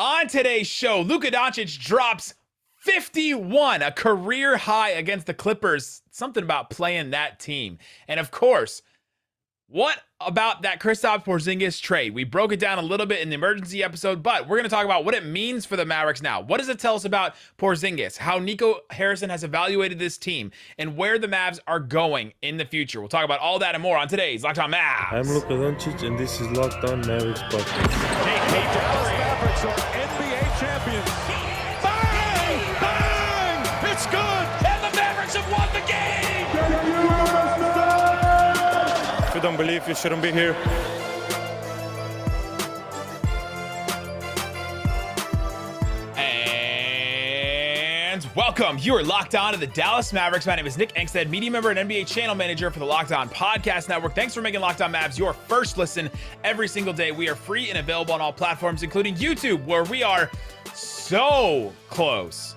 On today's show, Luka Doncic drops 51, a career high against the Clippers. Something about playing that team. And of course, what about that Kristaps Porzingis trade? We broke it down a little bit in the emergency episode, but we're going to talk about what it means for the Mavericks now. What does it tell us about Porzingis, how Nico Harrison has evaluated this team, and where the Mavs are going in the future? We'll talk about all that and more on today's Locked On Mavs. I'm Luka Doncic, and this is Locked On Mavericks podcast. Hey, Dallas Mavericks are NBA champions. Bang! Bang! It's good! And the Mavericks have won the game! If you don't believe, you shouldn't be here. And welcome. You are locked on to the Dallas Mavericks. My name is Nick Angstadt, media member and NBA channel manager for the Locked On Podcast Network. Thanks for making Locked On Mavs your first listen every single day. We are free and available on all platforms, including YouTube, where we are so close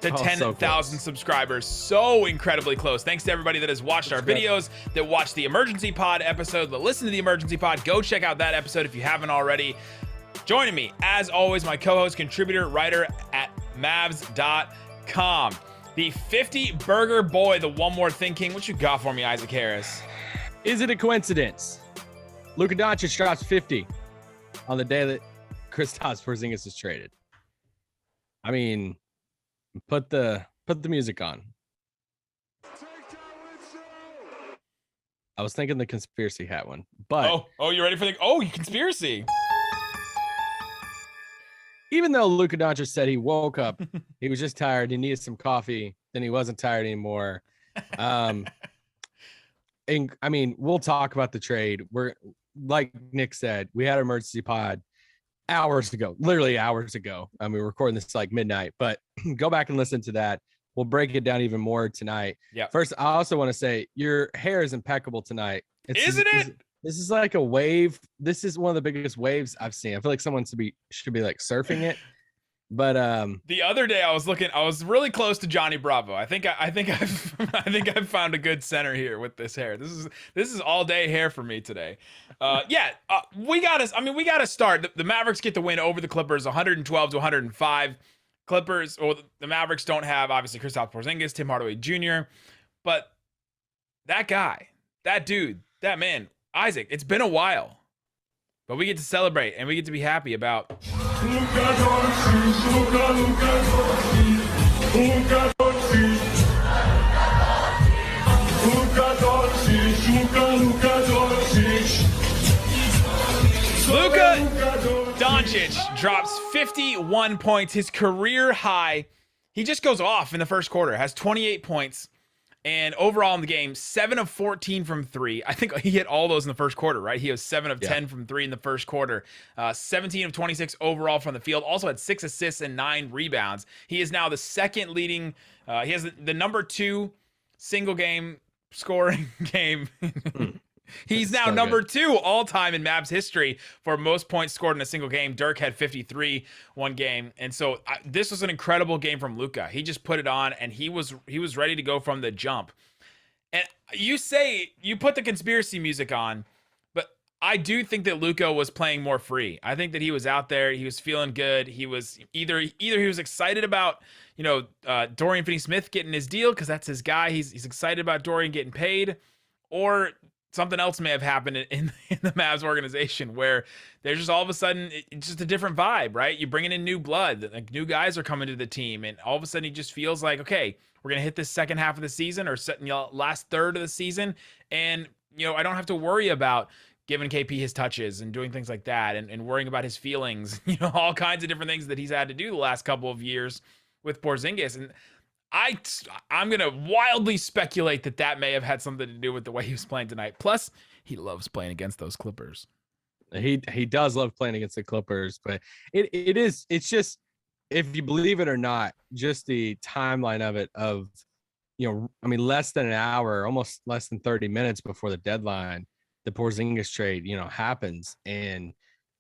to 10,000 subscribers. So incredibly close. Thanks to everybody that has watched our videos, that watched the Emergency Pod episode, that listened to the Emergency Pod. Go check out that episode if you haven't already. Joining me, as always, my co-host, contributor, writer at Mavs.com. The 50 Burger Boy, the One More Thing King. What you got for me, Isaac Harris? Is it a coincidence? Luka Doncic drops 50 on the day that Kristaps Porzingis is traded. I mean, put the music on. I was thinking the conspiracy hat one, but you ready for the conspiracy? Even though Luka Doncic said he woke up, he was just tired, he needed some coffee, then he wasn't tired anymore. And I mean, we'll talk about the trade. We're, like Nick said, we had an emergency pod literally hours ago. I mean, we're recording this like midnight, but go back and listen to that. We'll break it down even more tonight. Yeah. First, I also want to say your hair is impeccable tonight. Isn't it? This is like a wave. This is one of the biggest waves I've seen. I feel like someone should be like surfing it. But the other day I was really close to Johnny Bravo. I think I've found a good center here with this hair. This is all day hair for me today. We gotta start. The Mavericks get the win over the Clippers, 112-105. The Mavericks don't have obviously Kristaps Porzingis, Tim Hardaway Jr., but that guy, that dude, that man, Isaac. It's been a while, but we get to celebrate and we get to be happy about. Luka Doncic, Luka Doncic, Luka Doncic, Luka Doncic, Luka Doncic. Luka Doncic drops 51 points, his career high. He just goes off in the first quarter, has 28 points. And overall in the game, 7 of 14 from 3. I think he hit all those in the first quarter, right? He was 7 of 10 from 3 in the first quarter. 17 of 26 overall from the field. Also had 6 assists and 9 rebounds. He is now the second leading. He has the number 2 single game scoring game. He's now number 2 all time in Mavs history for most points scored in a single game. Dirk had 53 one game. And so this was an incredible game from Luka. He just put it on and he was ready to go from the jump. And you put the conspiracy music on, but I do think that Luka was playing more free. I think that he was out there. He was feeling good. He was either he was excited about, Dorian Finney-Smith getting his deal because that's his guy. He's excited about Dorian getting paid, or something else may have happened in the Mavs organization where there's just all of a sudden it's just a different vibe, right? You're bringing in new blood, like new guys are coming to the team, and all of a sudden he just feels like, okay, we're gonna hit this second half of the season or last third of the season, and I don't have to worry about giving KP his touches and doing things like that, and worrying about his feelings, all kinds of different things that he's had to do the last couple of years with Porzingis. And I'm going to wildly speculate that may have had something to do with the way he was playing tonight. Plus, he loves playing against those Clippers. He does love playing against the Clippers, but it's just, if you believe it or not, just the timeline of it less than an hour, almost less than 30 minutes before the deadline, the Porzingis trade, happens. And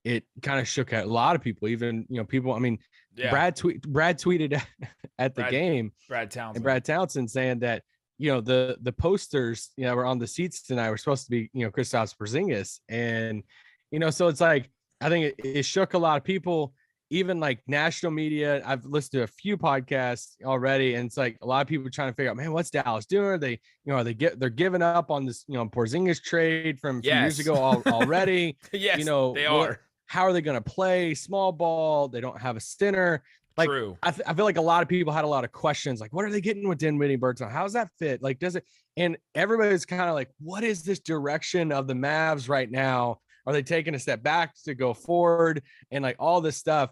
it kind of shook out a lot of people, even, people, Brad tweeted at the game. Brad Townsend saying that, the posters, were on the seats tonight were supposed to be, Kristaps Porzingis. And, so it's like, I think it shook a lot of people. even like national media, I've listened to a few podcasts already, and it's like a lot of people trying to figure out, man, what's Dallas doing? Are they, they're giving up on this, Porzingis trade from a few years Yes. ago already. Yes, they are. How are they going to play small ball? They don't have a center. Like, True. I feel like a lot of people had a lot of questions. Like, what are they getting with Dinwiddie, Bertans? How's that fit? Like, does it? And everybody's kind of like, what is this direction of the Mavs right now? Are they taking a step back to go forward and like all this stuff?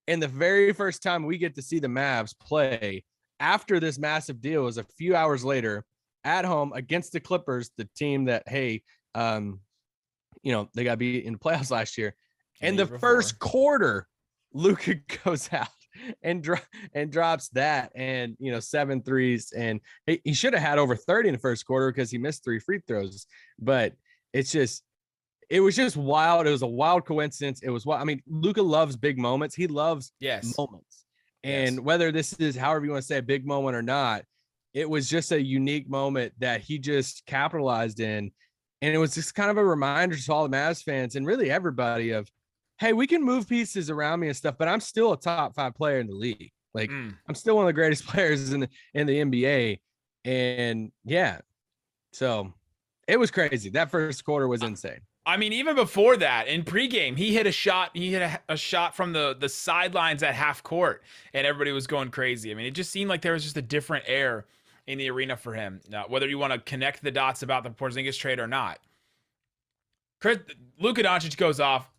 And the very first time we get to see the Mavs play after this massive deal is a few hours later at home against the Clippers, the team that, hey, they got beat in the playoffs last year. In the first quarter, Luka goes out and drops that and 7 threes, and he should have had over 30 in the first quarter because he missed 3 free throws. But it was just wild. It was a wild coincidence. It was what I mean. Luka loves big moments. He loves moments, and whether this is however you want to say a big moment or not, it was just a unique moment that he just capitalized in, and it was just kind of a reminder to all the Mavs fans and really everybody of, hey, we can move pieces around me and stuff, but I'm still a top 5 player in the league. Like I'm still one of the greatest players in the NBA. And yeah, so it was crazy. That first quarter was insane. I mean, even before that, in pregame, he hit a shot. He hit a shot from the sidelines at half court, and everybody was going crazy. I mean, it just seemed like there was just a different air in the arena for him. Now, whether you want to connect the dots about the Porzingis trade or not, Luka Doncic goes off.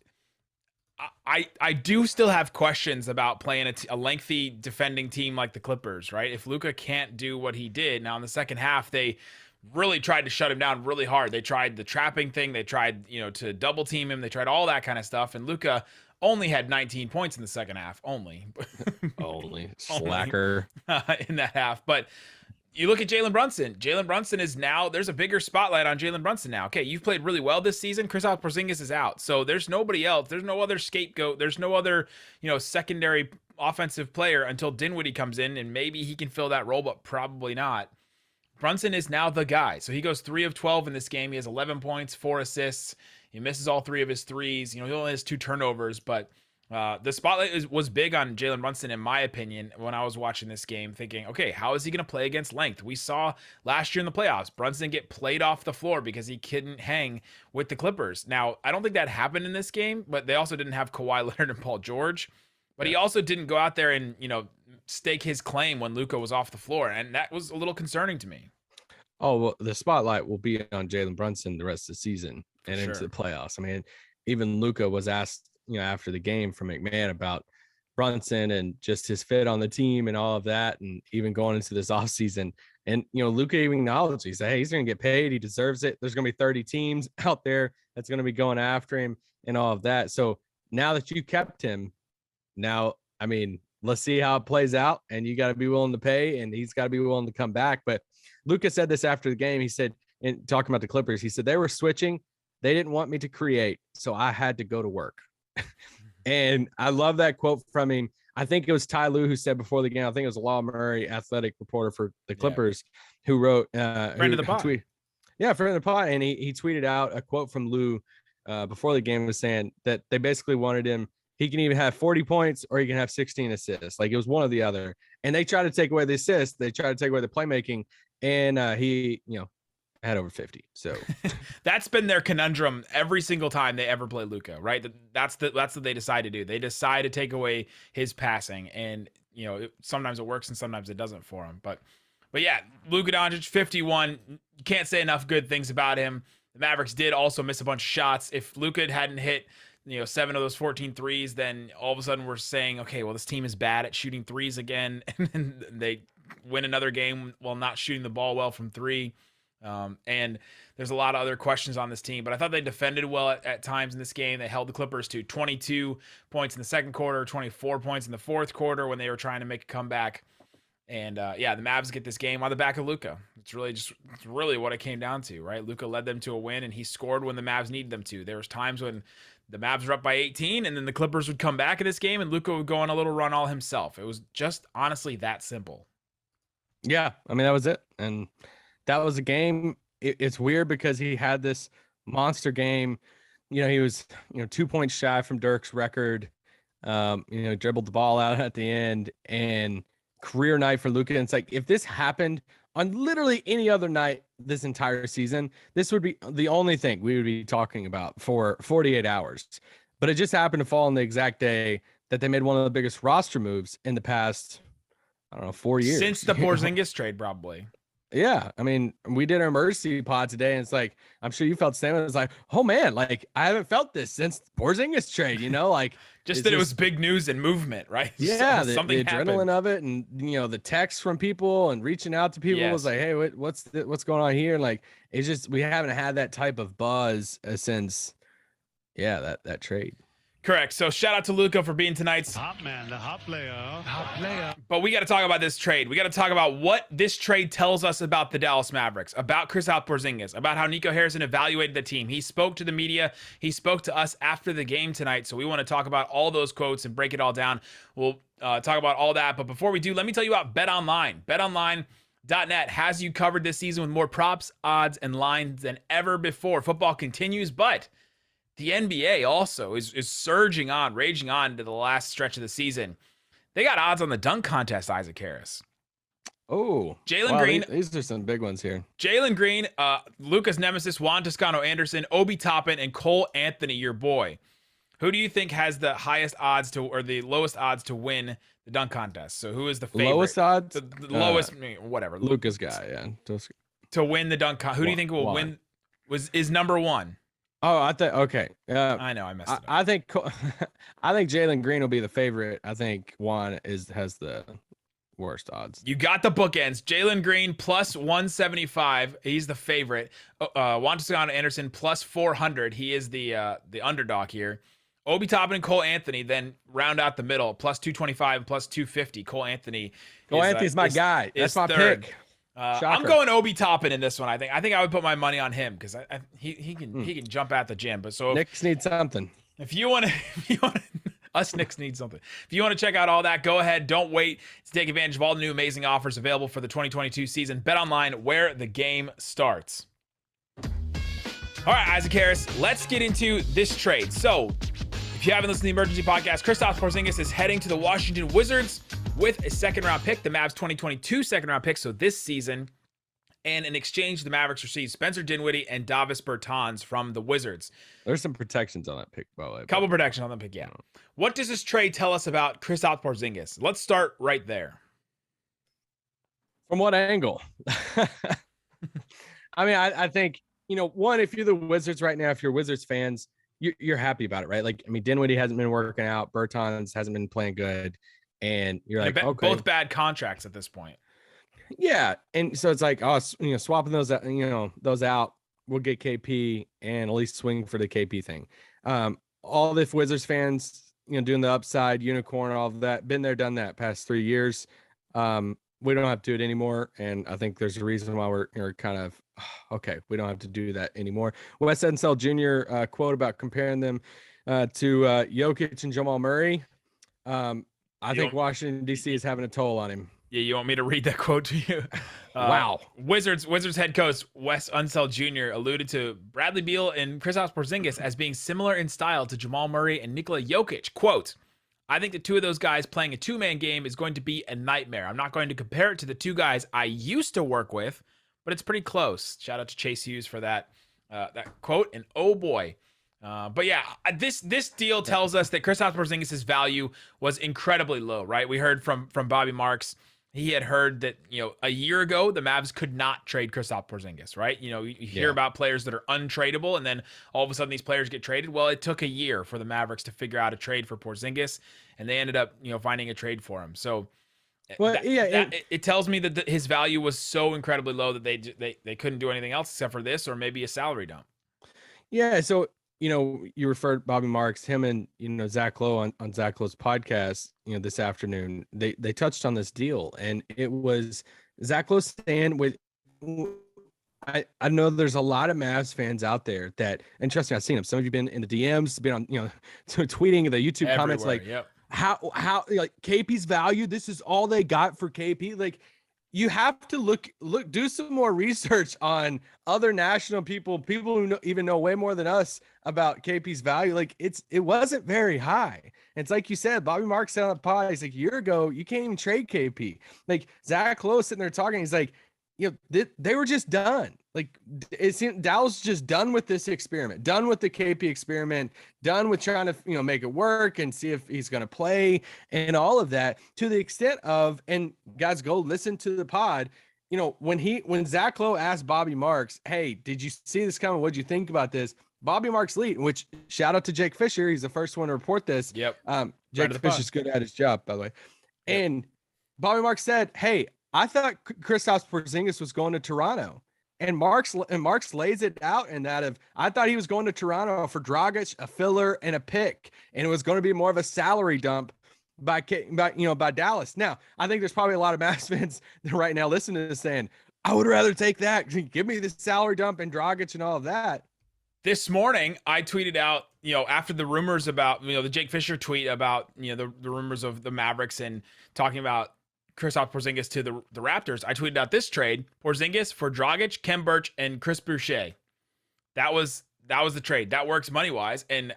I do still have questions about playing a lengthy defending team like the Clippers, right? If Luka can't do what he did, now in the second half, they really tried to shut him down really hard. They tried the trapping thing. They tried, to double team him. They tried all that kind of stuff. And Luka only had 19 points in the second half, only Slacker in that half. But you look at Jalen Brunson. Jalen Brunson is now, there's a bigger spotlight on Jalen Brunson now. Okay, you've played really well this season. Kristaps Porzingis is out. So there's nobody else. There's no other scapegoat. There's no other, secondary offensive player until Dinwiddie comes in, and maybe he can fill that role, but probably not. Brunson is now the guy. So he goes 3 of 12 in this game. He has 11 points, 4 assists. He misses all 3 of his threes. He only has 2 turnovers, but the spotlight was big on Jalen Brunson, in my opinion, when I was watching this game, thinking, okay, how is he going to play against length? We saw last year in the playoffs, Brunson get played off the floor because he couldn't hang with the Clippers. Now, I don't think that happened in this game, but they also didn't have Kawhi Leonard and Paul George. But he also didn't go out there and, stake his claim when Luka was off the floor. And that was a little concerning to me. Oh, well, the spotlight will be on Jalen Brunson the rest of the season and into the playoffs. I mean, even Luka was asked, after the game from McMahon about Brunson and just his fit on the team and all of that. And even going into this offseason. And, Luka even acknowledged, he said, hey, he's going to get paid. He deserves it. There's going to be 30 teams out there that's going to be going after him and all of that. So now that you kept him, now, I mean, let's see how it plays out. And you got to be willing to pay, and he's got to be willing to come back. But Luka said this after the game. He said, and talking about the Clippers, he said, they were switching. They didn't want me to create, so I had to go to work. And I love that quote from him. I think it was Ty Lue who said before the game, I think it was Law Murray, athletic reporter for the Clippers, who wrote, friend of the pod. Friend of the pod. And he tweeted out a quote from Lue before the game, was saying that they basically wanted him. He can either have 40 points or he can have 16 assists. Like, it was one or the other. And they tried to take away the assists. They tried to take away the playmaking. And he, had over 50. So that's been their conundrum every single time they ever play Luka, right? That's what they decide to do. They decide to take away his passing, and sometimes it works and sometimes it doesn't for him. But yeah, Luka Doncic 51. You can't say enough good things about him. The Mavericks did also miss a bunch of shots. If Luka hadn't hit 7 of those 14 threes, then all of a sudden we're saying, okay, well, this team is bad at shooting threes again, and then they win another game while not shooting the ball well from 3. And there's a lot of other questions on this team, but I thought they defended well at times in this game. They held the Clippers to 22 points in the second quarter, 24 points in the fourth quarter when they were trying to make a comeback. And the Mavs get this game on the back of Luka. It's really what it came down to, right? Luka led them to a win, and he scored when the Mavs needed them to. There was times when the Mavs were up by 18, and then the Clippers would come back in this game, and Luka would go on a little run all himself. It was just honestly that simple. Yeah, I mean, that was it. And that was a game. It's weird because he had this monster game. He was, 2 points shy from Dirk's record Dribbled the ball out at the end, and career night for Luka. And it's like, if this happened on literally any other night this entire season, this would be the only thing we would be talking about for 48 hours. But it just happened to fall on the exact day that they made one of the biggest roster moves in the past, I don't know, 4 years. Since the Porzingis trade, probably. Yeah. I mean, we did our emergency pod today, and it's like, I'm sure you felt the same. It was like, oh man, like I haven't felt this since Porzingis trade, like just that it was big news and movement, right? Yeah. So, the adrenaline of it, and the texts from people and reaching out to people was like, hey, what's going on here? Like, it's just, we haven't had that type of buzz since, that trade. Correct. So shout out to Luka for being tonight's Hot man, the hot player. But we got to talk about this trade. We got to talk about what this trade tells us about the Dallas Mavericks, about Kristaps Porzingis, about how Nico Harrison evaluated the team. He spoke to the media. He spoke to us after the game tonight. So we want to talk about all those quotes and break it all down. We'll talk about all that. But before we do, let me tell you about BetOnline. BetOnline.net has you covered this season with more props, odds, and lines than ever before. Football continues, but the NBA also is raging on to the last stretch of the season. They got odds on the dunk contest, Isaac Harris. Oh, Jalen Green. These are some big ones here. Jalen Green, Luka's nemesis, Juan Toscano-Anderson, Obi Toppin, and Cole Anthony, your boy. Who do you think has the highest odds or the lowest odds to win the dunk contest? So who is the favorite? Lowest odds? The lowest, whatever. Luka's guy, yeah. To win the dunk contest. Who do you think will win? Is number one? Oh, I think okay. I know I messed it up. I think Jalen Green will be the favorite. I think Juan has the worst odds. You got the bookends. Jalen Green plus 175. He's the favorite. Juan Toscano-Anderson plus 400. He is the underdog here. Obi Toppin and Cole Anthony then round out the middle, plus 225 and plus 250. Cole Anthony's my guy. That's my third. pick. I'm going Obi Toppin in this one. I think I would put my money on him because he can jump at the gym. But so Knicks need something. If you want to, us Knicks need something. If you want to check out all that, go ahead. Don't wait to take advantage of all the new amazing offers available for the 2022 season. BetOnline, where the game starts. All right, Isaac Harris, let's get into this trade. So, if you haven't listened to the Emergency Podcast, Kristaps Porzingis is heading to the Washington Wizards with a second-round pick, the Mavs 2022 second-round pick, so this season. And in exchange, the Mavericks received Spencer Dinwiddie and Davis Bertans from the Wizards. There's some protections on that pick, by the way. Couple protections on the pick, yeah. What does this trade tell us about Kristaps Porzingis? Let's start right there. From what angle? I mean, I think, one, if you're the Wizards right now, if you're Wizards fans, you're happy about it, right? Like, I mean, Dinwiddie hasn't been working out. Bertans hasn't been playing good. And you're like, okay. Both bad contracts at this point. Yeah. And so it's like, swapping those out, we'll get KP and at least swing for the KP thing. All the Wizards fans, doing the upside unicorn, all of that, been there, done that past 3 years. We don't have to do it anymore. And I think there's a reason why we're kind of, okay, we don't have to do that anymore. Wes Unseld Jr. Quote about comparing them to Jokic and Jamal Murray. I think Washington, D.C. is having a toll on him. Yeah, you want me to read that quote to you? Wow. Wizards head coach Wes Unseld Jr. alluded to Bradley Beal and Kristaps Porzingis as being similar in style to Jamal Murray and Nikola Jokic. Quote, I think the two of those guys playing a two-man game is going to be a nightmare. I'm not going to compare it to the two guys I used to work with, but it's pretty close. Shout out to Chase Hughes for that quote. And oh boy. But yeah, this deal tells us that Kristaps Porzingis' value was incredibly low, right? We heard from Bobby Marks. He had heard that, a year ago, the Mavs could not trade Kristaps Porzingis, right? You hear about players that are untradeable, and then all of a sudden these players get traded. Well, it took a year for the Mavericks to figure out a trade for Porzingis, and they ended up, finding a trade for him. So it tells me that his value was so incredibly low that they couldn't do anything else except for this, or maybe a salary dump. Yeah, so you referred Bobby Marks, him and Zach Lowe on Zach Lowe's podcast, this afternoon. They touched on this deal, and it was Zach Lowe saying with. I know there's a lot of Mavs fans out there that, and trust me, I've seen them. Some of you been in the DMs, been on tweeting the YouTube Everywhere, comments like, yep. how like KP's value. This is all they got for KP. Like, you have to do some more research on other national people who even know way more than us about KP's value. Like it wasn't very high. It's like you said, Bobby Marks said on the pod, he's like, a year ago, you can't even trade KP. Like Zach Lowe sitting there talking, he's like, they were just done. Like it seemed Dallas just done with this experiment, done with the KP experiment, done with trying to, make it work and see if he's going to play and all of that, to the extent of, and guys, go listen to the pod. When Zach Lowe asked Bobby Marks, hey, did you see this coming? What'd you think about this? Bobby Marks lead, which shout out to Jake Fisher. He's the first one to report this. Yep. Jake Fisher's good at his job, by the way. Yep. And Bobby Marks said, hey, I thought Kristaps Porzingis was going to Toronto, and Marks lays it out in that of, I thought he was going to Toronto for Dragic, a filler, and a pick, and it was going to be more of a salary dump by Dallas. Now, I think there's probably a lot of Mavs fans that right now listening to this saying, I would rather take that. Give me the salary dump and Dragic and all of that. This morning, I tweeted out, after the rumors about, the Jake Fisher tweet about, the rumors of the Mavericks and talking about Kristaps Porzingis to the Raptors, I tweeted out this trade: Porzingis for Dragic, Kem Birch, and Chris Boucher. That was the trade. That works money wise, and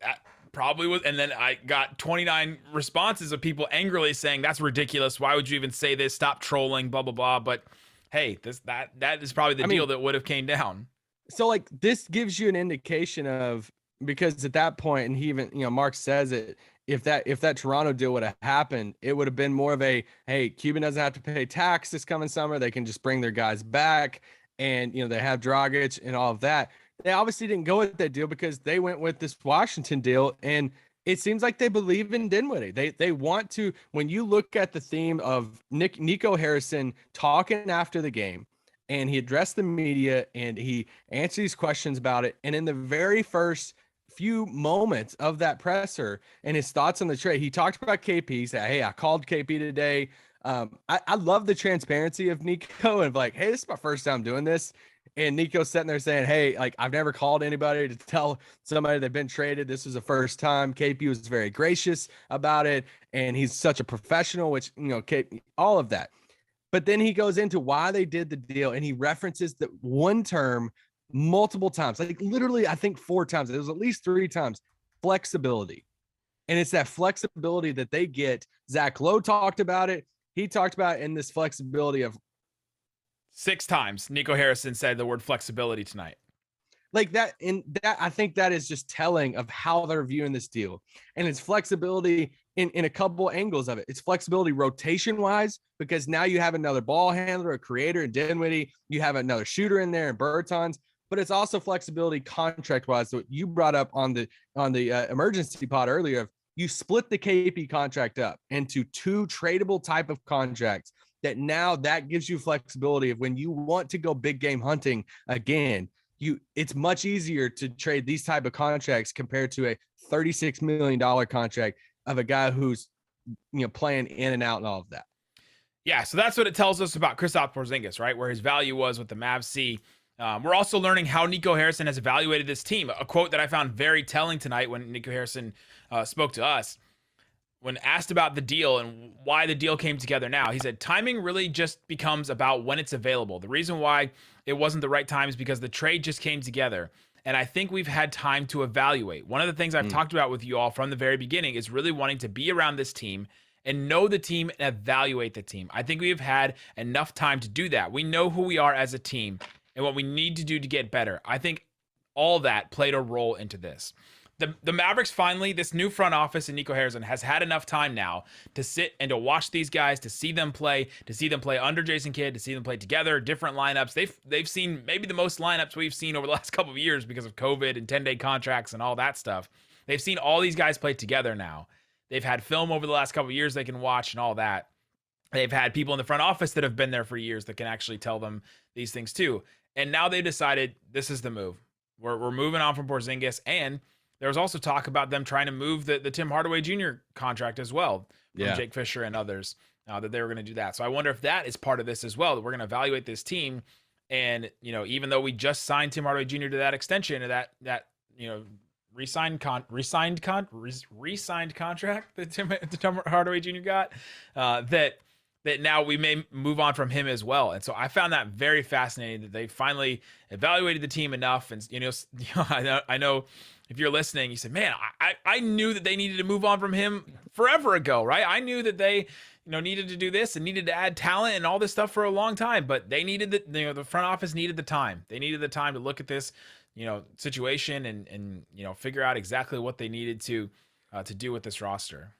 that probably was. And then I got 29 responses of people angrily saying that's ridiculous. Why would you even say this? Stop trolling. Blah blah blah. But hey, that is probably the deal that would have came down. So like this gives you an indication of, because at that point, and he even Mark says it. If that Toronto deal would have happened, it would have been more of a, hey, Cuban doesn't have to pay tax this coming summer. They can just bring their guys back, and they have Dragic and all of that. They obviously didn't go with that deal because they went with this Washington deal, and it seems like they believe in Dinwiddie. They want to. When you look at the theme of Nico Harrison talking after the game, and he addressed the media and he answered these questions about it, and in the very first few moments of that presser and his thoughts on the trade, he talked about KP. He said, hey, I called KP today. I love the transparency of Nico and like, hey, this is my first time doing this. And Nico's sitting there saying, hey, like, I've never called anybody to tell somebody they've been traded. This was the first time. KP was very gracious about it. And he's such a professional, which, KP, all of that. But then he goes into why they did the deal, and he references the one term multiple times, like literally, I think 4 times. It was at least 3 times. Flexibility. And it's that flexibility that they get. Zach Lowe talked about it. He talked about in this flexibility of 6 times. Nico Harrison said the word flexibility tonight. Like that, and that I think that is just telling of how they're viewing this deal. And it's flexibility in a couple angles of it. It's flexibility rotation wise, because now you have another ball handler, a creator in Dinwiddie. You have another shooter in there in Bertans. But it's also flexibility contract-wise. So you brought up on the emergency pod earlier, of you split the KP contract up into 2 tradable type of contracts. That now that gives you flexibility of when you want to go big game hunting again. It's much easier to trade these type of contracts compared to a $36 million contract of a guy who's playing in and out and all of that. Yeah, so that's what it tells us about Kristaps Porzingis, right? Where his value was with the Mavs see. We're also learning how Nico Harrison has evaluated this team. A quote that I found very telling tonight when Nico Harrison spoke to us. When asked about the deal and why the deal came together now, he said, timing really just becomes about when it's available. The reason why it wasn't the right time is because the trade just came together. And I think we've had time to evaluate. One of the things I've talked about with you all from the very beginning is really wanting to be around this team and know the team and evaluate the team. I think we've had enough time to do that. We know who we are as a team and what we need to do to get better. I think all that played a role into this. The Mavericks finally, this new front office and Nico Harrison has had enough time now to sit and to watch these guys, to see them play under Jason Kidd, to see them play together, different lineups. They've seen maybe the most lineups we've seen over the last couple of years because of COVID and 10-day contracts and all that stuff. They've seen all these guys play together now. They've had film over the last couple of years they can watch and all that. They've had people in the front office that have been there for years that can actually tell them these things too. And now they've decided this is the move. We're moving on from Porzingis, and there was also talk about them trying to move the Tim Hardaway Jr. contract as well from Jake Fisher and others, that they were going to do that. So I wonder if that is part of this as well, that we're going to evaluate this team. And, even though we just signed Tim Hardaway Jr. to that extension and that re-signed contract that Tim Hardaway Jr. got, that that now we may move on from him as well. And so I found that very fascinating that they finally evaluated the team enough. And, I know if you're listening, you said, man, I knew that they needed to move on from him forever ago, right? I knew that they, needed to do this and needed to add talent and all this stuff for a long time, but they needed the front office needed the time. They needed the time to look at this, situation and figure out exactly what they needed to do with this roster.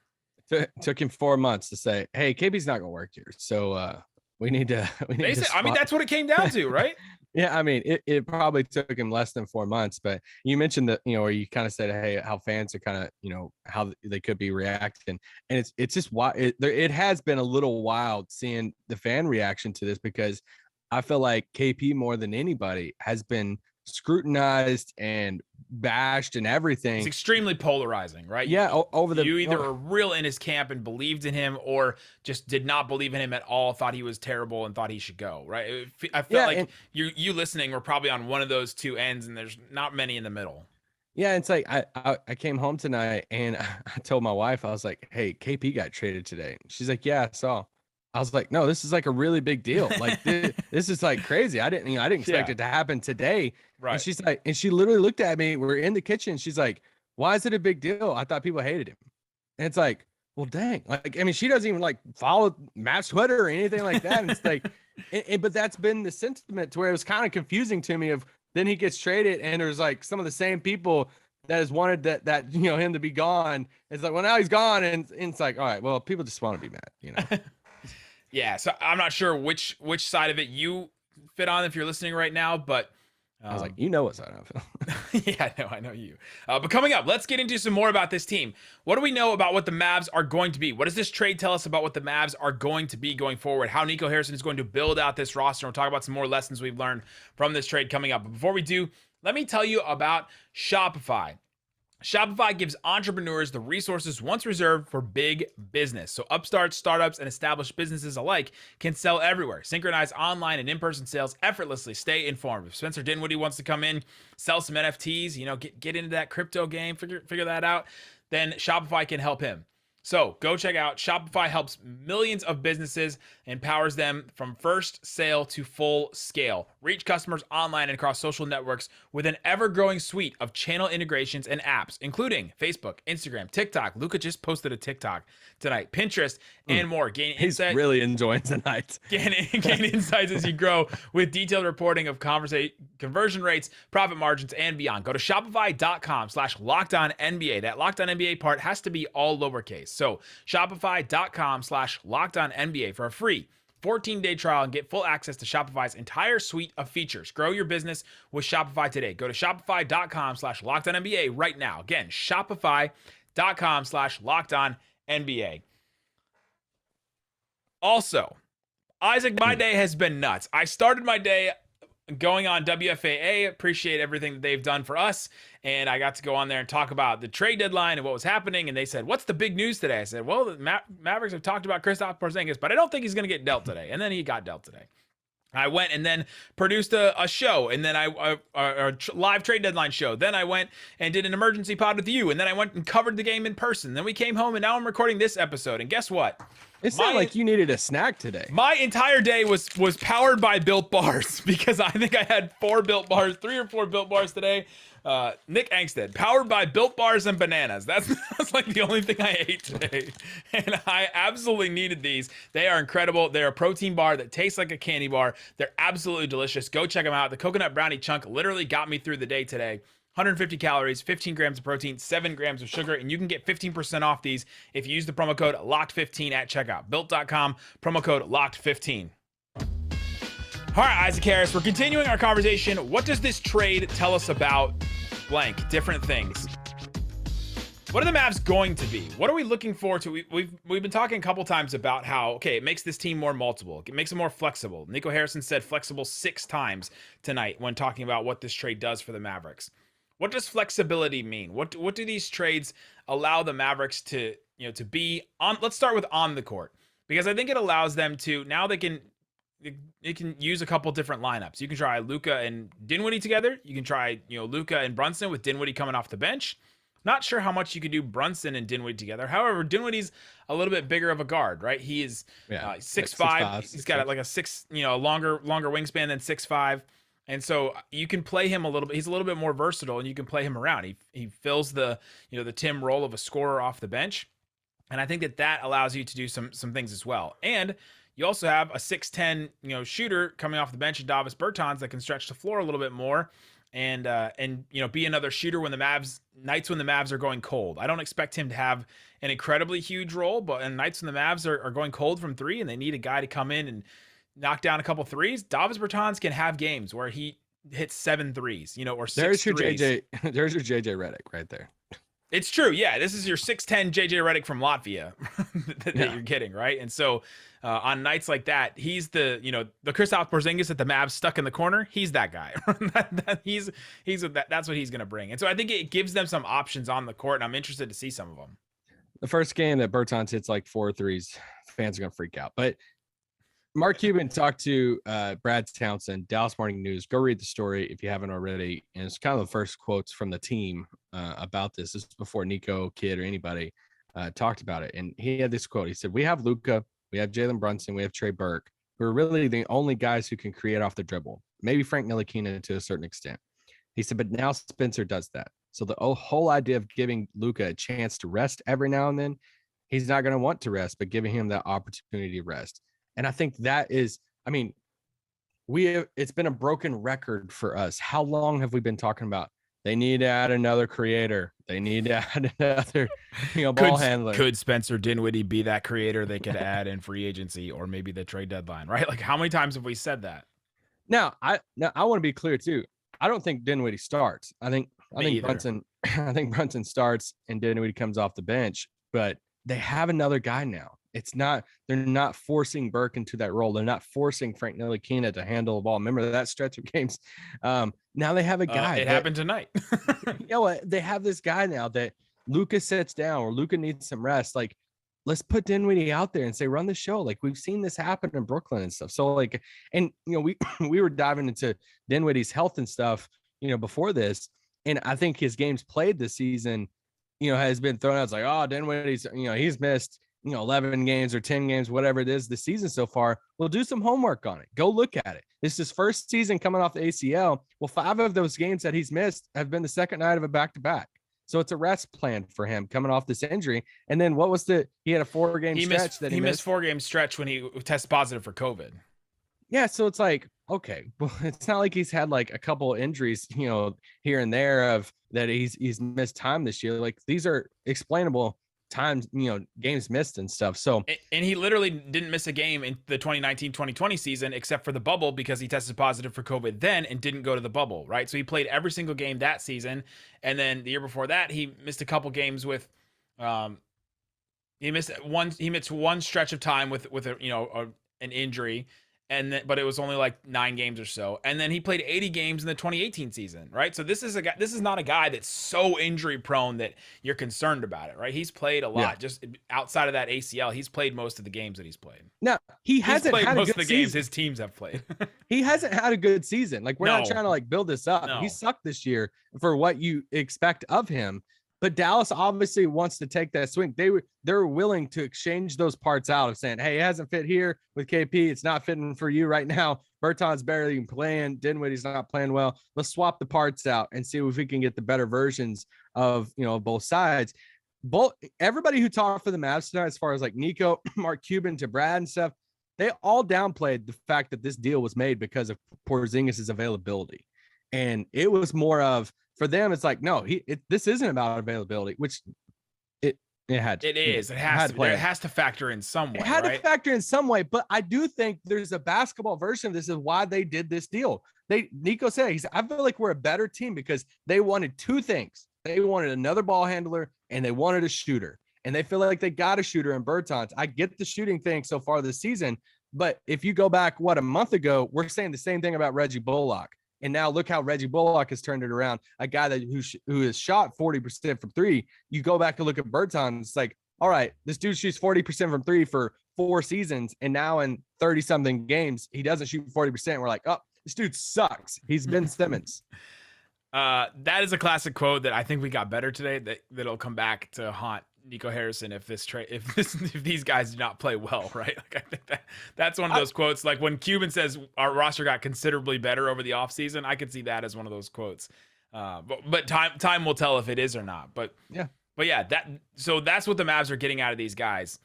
Took him 4 months to say, hey, KP's not gonna work here, so we need to that's what it came down to, right? Yeah, I mean, it probably took him less than 4 months, but you mentioned that, or you kind of said, hey, how fans are kind of, how they could be reacting. And it's just why it has been a little wild seeing the fan reaction to this, because I feel like KP more than anybody has been scrutinized and bashed and everything. It's extremely polarizing, right? Yeah, you either were real in his camp and believed in him, or just did not believe in him at all, thought he was terrible and thought he should go, right? I felt like you listening were probably on one of those two ends, and there's not many in the middle. Yeah, it's like I came home tonight and I told my wife, I was like, hey, KP got traded today. She's like, yeah, I saw. I was like, no, this is like a really big deal. Like this is like crazy. I didn't expect it to happen today. Right. And she's like, and she literally looked at me. We're in the kitchen. She's like, why is it a big deal? I thought people hated him. And it's like, well, dang. Like, I mean, she doesn't even like follow Matt's Twitter or anything like that. And it's like, but that's been the sentiment to where it was kind of confusing to me of then he gets traded and there's like some of the same people that has wanted that him to be gone. It's like, well, now he's gone. And it's like, all right, well, people just want to be mad, Yeah, so I'm not sure which side of it you fit on if you're listening right now, but I was like, what side I feel. Yeah, I know you. But coming up, let's get into some more about this team. What do we know about what the Mavs are going to be? What does this trade tell us about what the Mavs are going to be going forward? How Nico Harrison is going to build out this roster. We'll talk about some more lessons we've learned from this trade coming up. But before we do, let me tell you about Shopify. Shopify gives entrepreneurs the resources once reserved for big business. So upstarts, startups, and established businesses alike can sell everywhere. Synchronize online and in-person sales effortlessly. Stay informed. If Spencer Dinwiddie wants to come in, sell some NFTs, get into that crypto game, figure that out, then Shopify can help him. So go check out Shopify. Helps millions of businesses and powers them from first sale to full scale. Reach customers online and across social networks with an ever-growing suite of channel integrations and apps, including Facebook, Instagram, TikTok. Luka just posted a TikTok tonight, Pinterest, and more. He's really enjoying tonight. Gain insights as you grow with detailed reporting of conversion rates, profit margins, and beyond. Go to shopify.com/LockedOnNBA. That Locked On NBA part has to be all lowercase. So shopify.com/LockedOnNBA for a free 14-day trial and get full access to Shopify's entire suite of features. Grow your business with Shopify today. Go to shopify.com/LockedOnNBA right now. Again, shopify.com/LockedOnNBA. Also, Isaac, my day has been nuts. I started my day going on WFAA. Appreciate everything that they've done for us. And I got to go on there and talk about the trade deadline and what was happening. And they said, what's the big news today? I said, well, the Mavericks have talked about Kristaps Porzingis, but I don't think he's going to get dealt today. And then he got dealt today. I went and then produced a show, and then a live trade deadline show. Then I went and did an emergency pod with you, and then I went and covered the game in person. Then we came home, and now I'm recording this episode. And guess what? It sounded like you needed a snack today. My entire day was powered by Built Bars, because I think I had 3 or 4 Built Bars today. Nick Angstadt, powered by Built Bars and bananas. That's like the only thing I ate today. And I absolutely needed these. They are incredible. They're a protein bar that tastes like a candy bar. They're absolutely delicious. Go check them out. The coconut brownie chunk literally got me through the day today. 150 calories, 15 grams of protein, 7 grams of sugar, and you can get 15% off these if you use the promo code LOCKED15 at checkout. Built.com, promo code LOCKED15. All right, Isaac Harris, we're continuing our conversation. What does this trade tell us about blank, different things? What are the Mavs going to be? What are we looking forward to? We've been talking a couple times about how, okay, it makes this team more multiple. It makes it more flexible. Nico Harrison said flexible 6 times tonight when talking about what this trade does for the Mavericks. What does flexibility mean? What do these trades allow the Mavericks to be on? Let's start with on the court, because I think it allows them to, now they can use a couple different lineups. You can try Luka and Dinwiddie together. You can try, Luka and Brunson with Dinwiddie coming off the bench. Not sure how much you could do Brunson and Dinwiddie together. However, Dinwiddie's a little bit bigger of a guard, right? He is 6'5". He's got like a longer wingspan than 6'5". And so you can play him a little bit. He's a little bit more versatile, and you can play him around. He fills the Tim role of a scorer off the bench, and I think that allows you to do some things as well. And you also have a 6'10" shooter coming off the bench, Davis Bertans, that can stretch the floor a little bit more, and be another shooter when the Mavs are going cold. I don't expect him to have an incredibly huge role, but in nights when the Mavs are going cold from three and they need a guy to come in and knock down a couple threes, Davis Bertans can have games where he hits 7 threes, or 6 There's your threes. There's your JJ Redick right there. It's true. Yeah. This is your 6'10" JJ Redick from Latvia that you're getting, right? And so on nights like that, he's the Kristaps Porzingis that the Mavs stuck in the corner. He's that guy. That's what he's going to bring. And so I think it gives them some options on the court, and I'm interested to see some of them. The first game that Bertans hits like 4 threes, fans are going to freak out. But Mark Cuban talked to Brad Townsend, Dallas Morning News. Go read the story if you haven't already. And it's kind of the first quotes from the team about this. This is before Nico, Kid, or anybody talked about it. And he had this quote. He said, "We have Luka, we have Jalen Brunson, we have Trey Burke, who are really the only guys who can create off the dribble. Maybe Frank Ntilikina to a certain extent." He said, "But now Spencer does that. So the whole idea of giving Luka a chance to rest every now and then, he's not going to want to rest, but giving him that opportunity to rest." And I think that is, it's been a broken record for us. How long have we been talking about they need to add another creator? They need to add another, ball handler. Could Spencer Dinwiddie be that creator they could add in free agency or maybe the trade deadline, right? Like, how many times have we said that? Now I want to be clear too. I don't think Dinwiddie starts. I think Brunson starts and Dinwiddie comes off the bench, but they have another guy now. They're not forcing Burke into that role. They're not forcing Frank Ntilikina to handle the ball. Remember that stretch of games? Now they have a guy. Happened tonight. They have this guy now that Luka sits down or Luka needs some rest. Like, let's put Dinwiddie out there and say, run the show. Like, we've seen this happen in Brooklyn and stuff. So we were diving into Dinwiddie's health and stuff, before this. And I think his games played this season, has been thrown out. It's like, oh, Dinwiddie's, he's missed 11 games or 10 games, whatever it is this season so far. We'll do some homework on it. Go look at it. This is his first season coming off the ACL. Well, 5 of those games that he's missed have been the second night of a back-to-back. So it's a rest plan for him coming off this injury. And then what was he had a 4-game stretch that he missed 4-game stretch when he tested positive for COVID. Yeah. So it's like, okay, well, it's not like he's had like a couple injuries, here and there of that he's missed time this year. Like, these are explainable times, games missed and stuff. So, and he literally didn't miss a game in the 2019-2020 season except for the bubble because he tested positive for COVID then and didn't go to the bubble, right? So he played every single game that season, and then the year before that he missed a couple games with he missed one stretch of time with an injury, and then, but it was only like 9 games or so, and then he played 80 games in the 2018 season, right? So this is not a guy that's so injury prone that you're concerned about it, right? He's played a lot, just outside of that ACL. He's played most of the games that he's played. No, he's played had most of the games his teams have played. He hasn't had a good season. Like, we're not trying to like build this up. No. He sucked this year for what you expect of him. But Dallas obviously wants to take that swing. They're willing to exchange those parts out of saying, hey, it hasn't fit here with KP. It's not fitting for you right now. Bertans barely even playing. Dinwiddie's not playing well. Let's swap the parts out and see if we can get the better versions of, both sides. Everybody who talked for the Mavs tonight, as far as like Nico, Mark Cuban to Brad and stuff, they all downplayed the fact that this deal was made because of Porzingis' availability. And it was more of, for them, it's like, no, this isn't about availability, which it had to. It is. It has to factor in some way. It had to factor in some way, but I do think there's a basketball version of this is why they did this deal. Nico said, I feel like we're a better team because they wanted 2 things. They wanted another ball handler and they wanted a shooter. And they feel like they got a shooter in Bertans. I get the shooting thing so far this season, but if you go back, a month ago, we're saying the same thing about Reggie Bullock. And now look how Reggie Bullock has turned it around. A guy who has shot 40% from 3. You go back and look at Bertans. It's like, all right, this dude shoots 40% from 3 for 4 seasons. And now in 30 something games, he doesn't shoot 40%. We're like, oh, this dude sucks. He's Ben Simmons. That is a classic quote that I think we got better today. That'll come back to haunt Nico Harrison if these guys do not play well, right? Like I think that's one of those quotes. Like when Cuban says our roster got considerably better over the offseason, I could see that as one of those quotes. But time will tell if it is or not. But yeah, that's what the Mavs are getting out of these guys.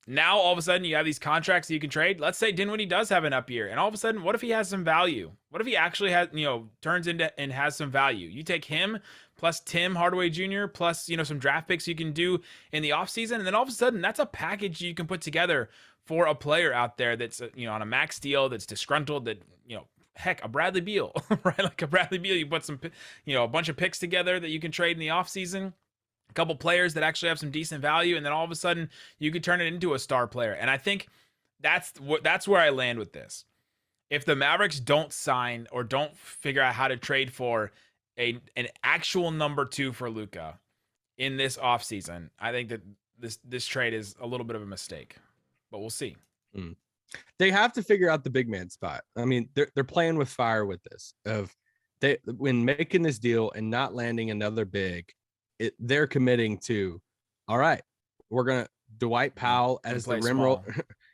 Now all of a sudden you have these contracts that you can trade. Let's say Dinwiddie does have an up year, and all of a sudden, what if he has some value? What if he actually has, turns into and has some value? You take him plus Tim Hardaway Jr. plus some draft picks you can do in the offseason, and then all of a sudden that's a package you can put together for a player out there that's on a max deal, that's disgruntled, that heck, a Bradley Beal, right? Like a Bradley Beal, you put some a bunch of picks together that you can trade in the offseason. A couple players that actually have some decent value, and then all of a sudden you could turn it into a star player. And I think that's where I land with this. If the Mavericks don't sign or don't figure out how to trade for an actual number 2 for Luka in this offseason, I think that this trade is a little bit of a mistake. But we'll see. They have to figure out the big man spot. I mean, they're playing with fire with this. When making this deal and not landing another big, they're committing to, all right, we're going to Dwight Powell as the rim roll.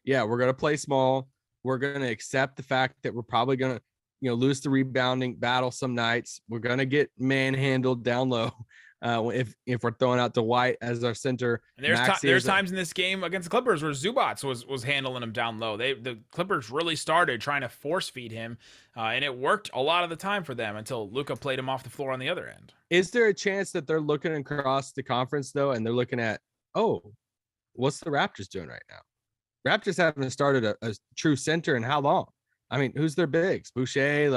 Yeah, we're going to play small. We're going to accept the fact that we're probably going to, lose the rebounding battle some nights. We're going to get manhandled down low. If we're throwing out Dwight as our center. And there's times in this game against the Clippers where Zubats was handling him down low. The Clippers really started trying to force feed him, and it worked a lot of the time for them until Luka played him off the floor on the other end. Is there a chance that they're looking across the conference though, and they're looking at, what's the Raptors doing right now? Raptors haven't started a true center in how long? I mean, who's their bigs? Boucher,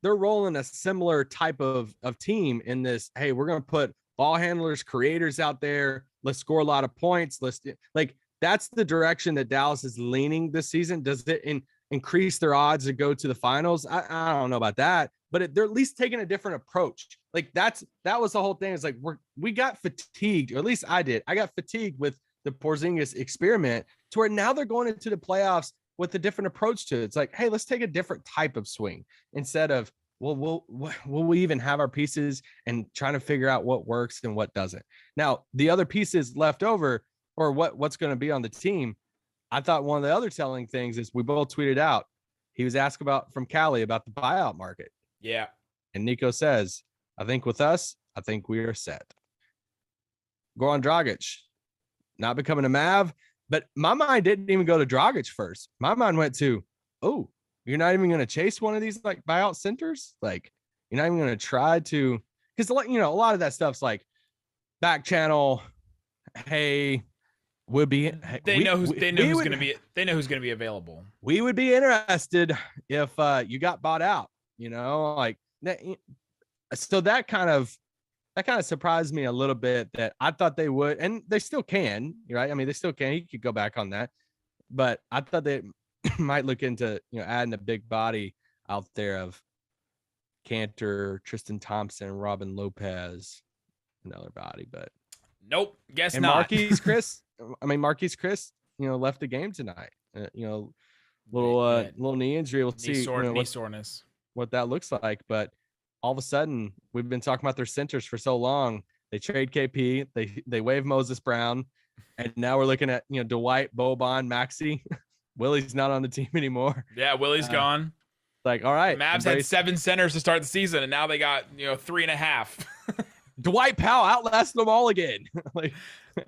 they're rolling a similar type of team in this. Hey, we're going to put ball handlers, creators out there. Let's score a lot of points. That's the direction that Dallas is leaning this season. Does it increase their odds to go to the finals? I don't know about that, but they're at least taking a different approach. That was the whole thing. It's like we got fatigued, or at least I did. I got fatigued with the Porzingis experiment to where now they're going into the playoffs with a different approach to it. It's like, hey, let's take a different type of swing instead of, will we even have our pieces and trying to figure out what works and what doesn't. Now, the other pieces left over, or what's going to be on the team. I thought one of the other telling things is we both tweeted out. He was asked from Cali about the buyout market. Yeah. And Nico says, I think with us, I think we are set. Goran Dragic, not becoming a Mav. But my mind didn't even go to Dragic first. My mind went to, you're not even going to chase one of these buyout centers? You're not even going to try to, because a lot of that stuff's like back channel. Hey, they know who's going to be available. We would be interested if you got bought out, so that kind of surprised me a little bit that I thought they would, and they still can, right? I mean, they still can. You could go back on that, but I thought they might look into, adding a big body out there of Cantor, Tristan Thompson, Robin Lopez, another body, but nope, guess and not. Marquise Chris, left the game tonight. Little knee injury. We'll see knee soreness, what that looks like, but. All of a sudden, we've been talking about their centers for so long. They trade KP, they waive Moses Brown, and now we're looking at Dwight, Boban, Maxey. Willie's not on the team anymore. Yeah, Willie's gone. All right, Mavs had 7 centers to start the season, and now they got 3.5. Dwight Powell outlasted them all again.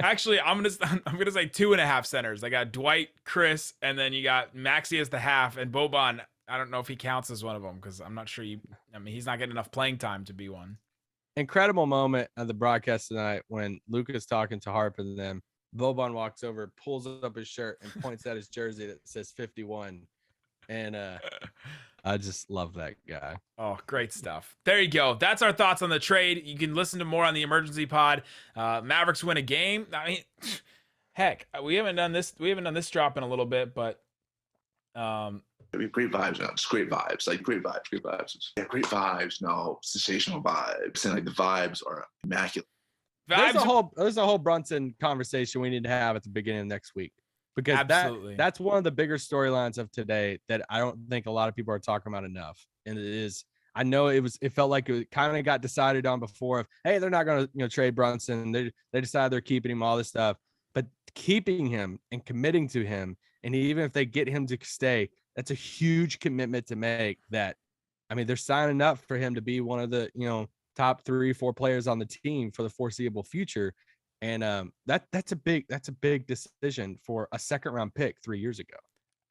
Actually, I'm gonna say 2.5 centers. I got Dwight, Chris, and then you got Maxey as the half, and Boban. I don't know if he counts as one of them because I'm not sure he's not getting enough playing time to be one. Incredible moment of the broadcast tonight when Luka's talking to Harp and them. Boban walks over, pulls up his shirt, and points at his jersey that says 51. And I just love that guy. Oh, great stuff. There you go. That's our thoughts on the trade. You can listen to more on the emergency pod. Mavericks win a game. I mean, heck, we haven't done this drop in a little bit, but great vibes, man. It's great vibes. Great vibes. Yeah, great vibes. No, sensational vibes. And the vibes are immaculate. There's a whole Brunson conversation we need to have at the beginning of next week. Because that's one of the bigger storylines of today that I don't think a lot of people are talking about enough. And I know it felt like it kind of got decided on before of, hey, they're not going to, trade Brunson. They decided they're keeping him, all this stuff, but keeping him and committing to him. And even if they get him to stay, that's a huge commitment to make. That, I mean, they're signing up for him to be one of the, top 3-4 players on the team for the foreseeable future. And that's a big decision for a second round pick 3 years ago.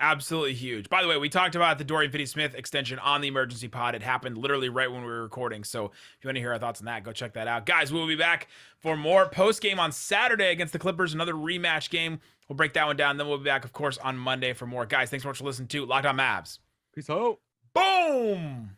Absolutely huge. By the way, we talked about the Dorian Finney-Smith extension on the emergency pod. It happened literally right when we were recording. So if you want to hear our thoughts on that, go check that out. Guys, we'll be back for more post-game on Saturday against the Clippers, another rematch game. We'll break that one down. Then we'll be back, of course, on Monday for more. Guys, thanks so much for listening to Locked On Mavs. Peace out. Boom!